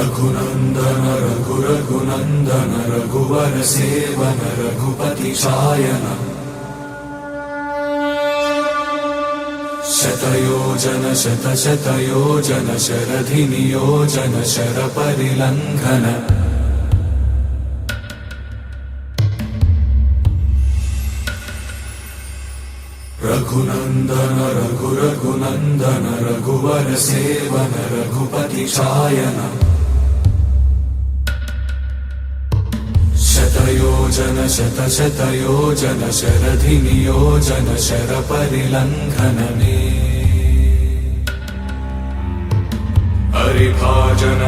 रघुनंदन रघुनंदन रघुवर seven Raghupati चायन शतयोजन शतशतयोजन शरधि नियोजन sir परिलंघन Raghunandan Raghunandan रघुवर seven Raghupati चायन शतयोजन शतशतयोजन शरधि नियोजन sir परिलंघन हरिभाजन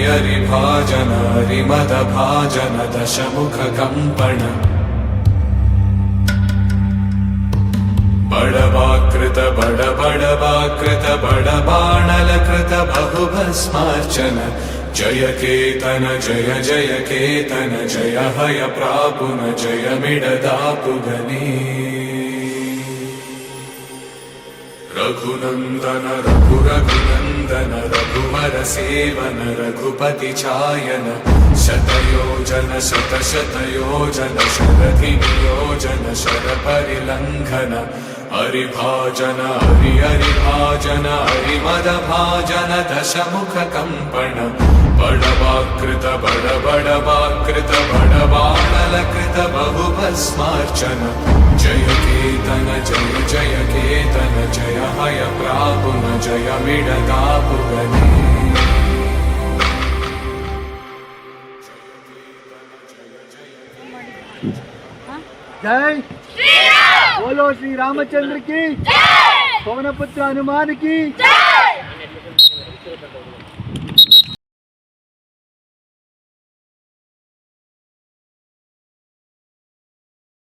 हरिभाजन हरिमद भाजन दशमुख कंपन बड़वाकृत बड़वाकृत बड़बाणलकृत बहुभस्मार्चन जय केतन जय जय केतन जय हय प्रापुन जय मिडदापुगनी रघुनंदन रघुनंदन रघुवर सेवन रघुपति चायन शतयोजन शतशतयोजन शरधि नियोजन शर परिलंघन हरिभाजन हरिभाजन हरिमद भाजन दशमुख कंपन बड़वाकृत बड़वाकृत बड़बाणलकृत बहुभस्मार्चन जय केतन जय जय केतन जय हय प्रापुन जय मिडदापुगनी जय बोलो श्री रामचंद्र की पवनपुत्र हनुमान की